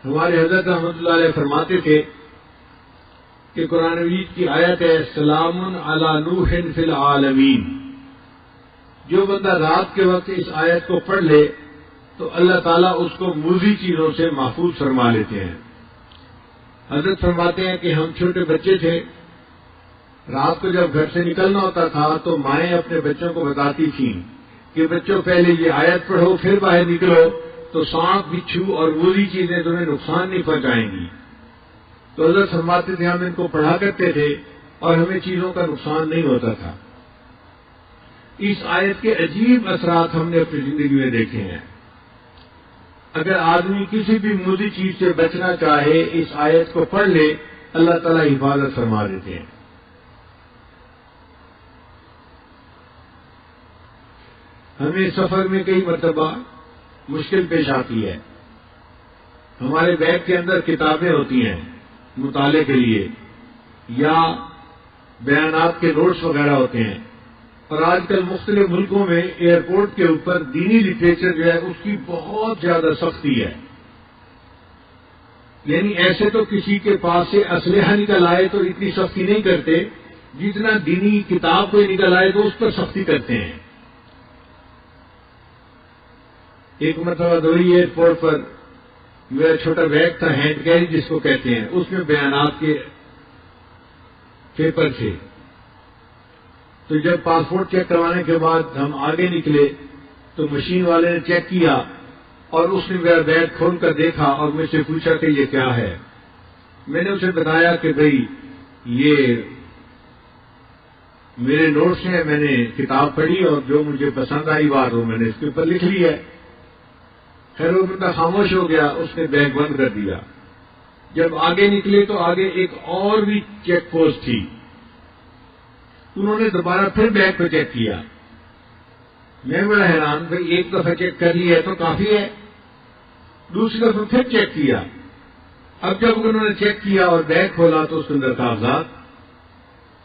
ہمارے حضرت رحمۃ اللہ علیہ فرماتے تھے کہ قرآن مجید کی آیت ہے سلام علی نوح فی العالمین. جو بندہ رات کے وقت اس آیت کو پڑھ لے تو اللہ تعالیٰ اس کو موذی چیزوں سے محفوظ فرما لیتے ہیں. حضرت فرماتے ہیں کہ ہم چھوٹے بچے تھے، رات کو جب گھر سے نکلنا ہوتا تھا تو مائیں اپنے بچوں کو بتاتی تھیں کہ بچوں پہلے یہ آیت پڑھو پھر باہر نکلو تو سانپ بچھو اور موذی چیزیں تمہیں نقصان نہیں پہنچائیں گی. تو حضرت فرماتے تھے ہم ان کو پڑھا کرتے تھے اور ہمیں چیزوں کا نقصان نہیں ہوتا تھا. اس آیت کے عجیب اثرات ہم نے اپنی زندگی میں دیکھے ہیں. اگر آدمی کسی بھی موذی چیز سے بچنا چاہے اس آیت کو پڑھ لے اللہ تعالیٰ حفاظت فرما دیتے ہیں. ہمیں سفر میں کئی مرتبہ مشکل پیش آتی ہے. ہمارے بیگ کے اندر کتابیں ہوتی ہیں مطالعے کے لیے یا بیانات کے نوٹس وغیرہ ہوتے ہیں، اور آج کل مختلف ملکوں میں ایئرپورٹ کے اوپر دینی لٹریچر جو ہے اس کی بہت زیادہ سختی ہے. یعنی ایسے تو کسی کے پاس سے اسلحہ نکل آئے تو اتنی سختی نہیں کرتے جتنا دینی کتاب کوئی نکل آئے تو اس پر سختی کرتے ہیں. ایک مرتبہ دوری ایئرپورٹ پر میرا چھوٹا بیگ تھا ہینڈ کیری جس کو کہتے ہیں، اس میں بیانات کے پیپر تھے. تو جب پاسپورٹ چیک کروانے کے بعد ہم آگے نکلے تو مشین والے نے چیک کیا اور اس نے میرا بیگ کھول کر دیکھا اور مجھ سے پوچھا کہ یہ کیا ہے. میں نے اسے بتایا کہ بھائی یہ میرے نوٹس ہیں، میں نے کتاب پڑھی اور جو مجھے پسند آئی بات وہ میں نے اس کے اوپر لکھ لی ہے. خیر وہ بندہ خاموش ہو گیا، اس نے بیگ بند کر دیا. جب آگے نکلے تو آگے ایک اور بھی چیک پوسٹ تھی. انہوں نے دوبارہ پھر بیگ کو چیک کیا. میں بڑا حیران، بھائی ایک دفعہ چیک کر لی ہے تو کافی ہے. دوسری دفعہ پھر چیک کیا. اب جب انہوں نے چیک کیا اور بیگ کھولا تو اس کے اندر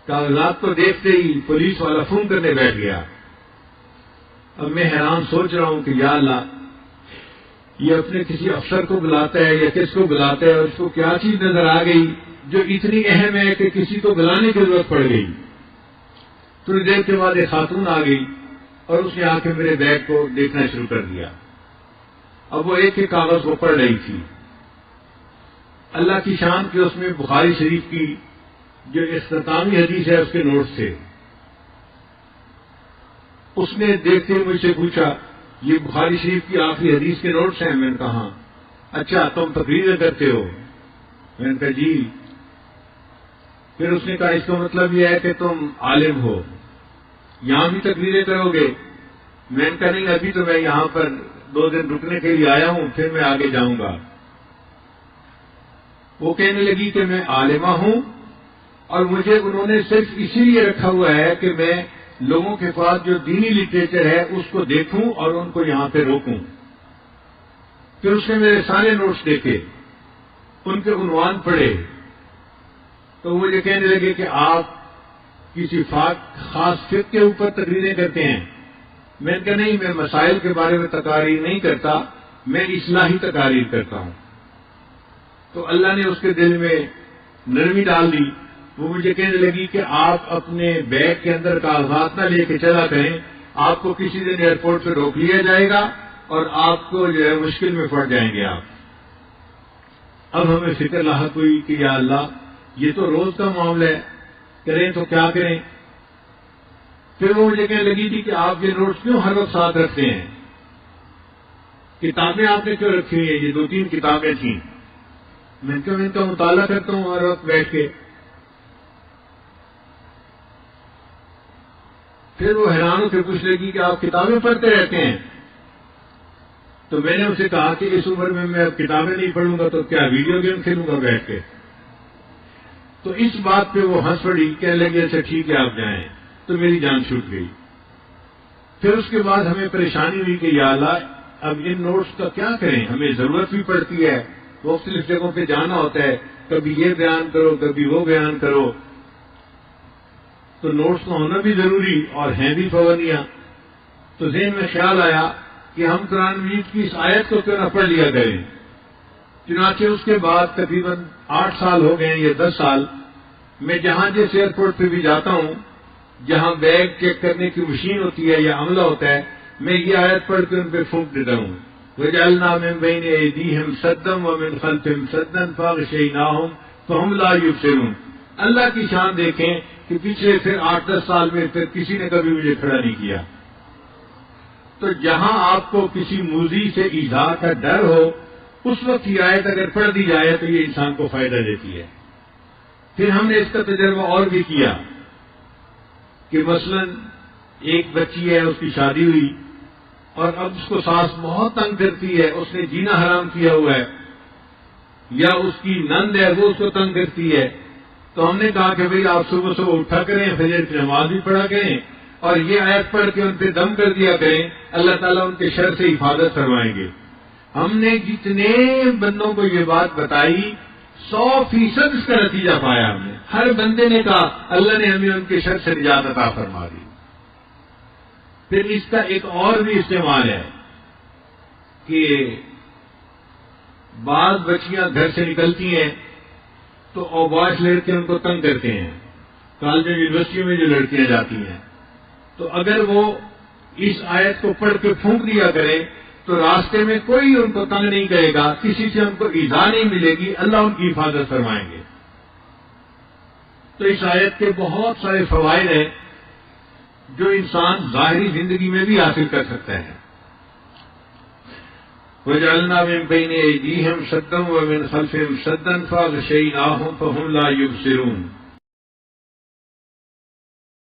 کاغذات کو دیکھتے ہی پولیس والا فون کرنے بیٹھ گیا. اب میں حیران سوچ رہا ہوں کہ یا اللہ یہ اپنے کسی افسر کو بلاتا ہے یا کس کو بلاتا ہے اور اس کو کیا چیز نظر آ گئی جو اتنی اہم ہے کہ کسی کو بلانے کی ضرورت پڑ گئی. تھوڑی دیر کے بعد ایک خاتون آ گئی اور اس نے آ کے میرے بیگ کو دیکھنا شروع کر دیا. اب وہ ایک ایک کاغذ کو پڑھ رہی تھی. اللہ کی شان کے اس میں بخاری شریف کی جو اختتامی حدیث ہے اس کے نوٹس تھے. اس نے دیکھتے ہوئے مجھ سے پوچھا یہ بخاری شریف کی آخری حدیث کے نوٹس ہیں؟ میں نے کہا اچھا تم تقریریں کرتے ہو؟ میں نے کہا جی. پھر اس نے کہا اس کا مطلب یہ ہے کہ تم عالم ہو، یہاں بھی تقریریں کرو گے؟ میں نے کہا نہیں، ابھی تو میں یہاں پر 2 دن رکنے کے لیے آیا ہوں، پھر میں آگے جاؤں گا. وہ کہنے لگی کہ میں عالمہ ہوں اور مجھے انہوں نے صرف اسی لیے رکھا ہوا ہے کہ میں لوگوں کے پاس جو دینی لٹریچر ہے اس کو دیکھوں اور ان کو یہاں پہ روکوں. پھر اس نے میرے سارے نوٹس دیکھے، ان کے عنوان پڑھے تو وہ یہ کہنے لگے کہ آپ کسی خاص فقہ کے اوپر تقریریں کرتے ہیں. میں نے کہا نہیں، میں مسائل کے بارے میں تقاریر نہیں کرتا، میں اصلاحی تقاریر کرتا ہوں. تو اللہ نے اس کے دل میں نرمی ڈال دی. وہ مجھے کہنے لگی کہ آپ اپنے بیگ کے اندر کاغذات نہ لے کے چلا کریں، آپ کو کسی دن ایئرپورٹ پہ روک لیا جائے گا اور آپ کو جو ہے مشکل میں پڑ جائیں گے آپ. اب ہمیں فکر لاحق ہوئی کہ یا اللہ یہ تو روز کا معاملہ ہے، کریں تو کیا کریں. پھر وہ مجھے کہنے لگی تھی کہ آپ یہ نوٹس کیوں ہر وقت ساتھ رکھتے ہیں؟ کتابیں آپ نے کیوں رکھی ہوئی ہیں؟ یہ 2-3 کتابیں تھیں. میں ان کا مطالعہ کرتا ہوں ہر وقت بیٹھ کے. پھر وہ حیران ہو کے پوچھ لگی کہ آپ کتابیں پڑھتے رہتے ہیں؟ تو میں نے اسے کہا کہ اس عمر میں اب کتابیں نہیں پڑھوں گا تو کیا ویڈیو گیم کھیلوں گا بیٹھ کے؟ تو اس بات پہ وہ ہنس پڑی، کہنے لگی اچھا ٹھیک ہے آپ جائیں. تو میری جان چھوٹ گئی. پھر اس کے بعد ہمیں پریشانی ہوئی کہ یا اللہ اب ان نوٹس کا کیا کریں؟ ہمیں ضرورت بھی پڑتی ہے، مختلف جگہوں پہ جانا ہوتا ہے، کبھی یہ بیان کرو کبھی وہ بیان کرو، تو نوٹس کا ہونا بھی ضروری اور ہیں بھی پابندیاں. تو ذہن میں خیال آیا کہ ہم قرآن مجید کی اس آیت کو کیوں نہ پڑھ لیا کریں. چنانچہ اس کے بعد تقریباً 8 سال ہو گئے ہیں یا 10 سال، میں جہاں جس ایئرپورٹ پہ بھی جاتا ہوں، جہاں بیگ چیک کرنے کی مشین ہوتی ہے یا عملہ ہوتا ہے، میں یہ آیت پڑھ کے ان پہ پھونک دیتا ہوں، وَجَعَلْنَا مِن بَيْنِ أَيْدِيهِمْ سَدًّا وَمِنْ خَلْفِهِمْ سَدًّا فَأَغْشَيْنَاهُمْ فَهُمْ لَا يُبْصِرُونَ۔ اللہ کی شان دیکھیں کہ پچھلے پھر 8-10 سال میں پھر کسی نے کبھی مجھے کھڑا نہیں کیا۔ تو جہاں آپ کو کسی موذی سے ایذا کا ڈر ہو، اس وقت یہ آیت اگر پڑھ دی جائے تو یہ انسان کو فائدہ دیتی ہے۔ پھر ہم نے اس کا تجربہ اور بھی کیا کہ مثلا ایک بچی ہے، اس کی شادی ہوئی اور اب اس کو ساس بہت تنگ کرتی ہے، اس نے جینا حرام کیا ہوا ہے، یا اس کی نند ہے وہ اس کو تنگ کرتی ہے، تو ہم نے کہا کہ بھئی آپ صبح صبح اٹھا کریں، فجر کی نماز بھی پڑھا کریں اور یہ آیت پڑھ کے ان پہ دم کر دیا کریں، اللہ تعالیٰ ان کے شر سے حفاظت فرمائیں گے۔ ہم نے جتنے بندوں کو یہ بات بتائی 100% اس کا نتیجہ پایا ہم نے۔ ہر بندے نے کہا اللہ نے ہمیں ان کے شر سے نجات عطا فرما دی۔ پھر اس کا ایک اور بھی استعمال ہے کہ بعض بچیاں گھر سے نکلتی ہیں تو اوباش لڑکے ان کو تنگ کرتے ہیں، کالج یونیورسٹی میں جو لڑکیاں جاتی ہیں، تو اگر وہ اس آیت کو پڑھ کے پھونک دیا کریں تو راستے میں کوئی ان کو تنگ نہیں کرے گا، کسی سے ان کو ایذا نہیں ملے گی، اللہ ان کی حفاظت فرمائیں گے۔ تو اس آیت کے بہت سارے فوائد ہیں جو انسان ظاہری زندگی میں بھی حاصل کر سکتا ہے۔ وَجَعَلْنَا مِن بَيْنِ أَيْدِيهِمْ سَدًّا وَمِنْ خَلْفِهِمْ سَدًّا فَأَغْشَيْنَاهُمْ فَهُمْ لَا يُبْصِرُونَ۔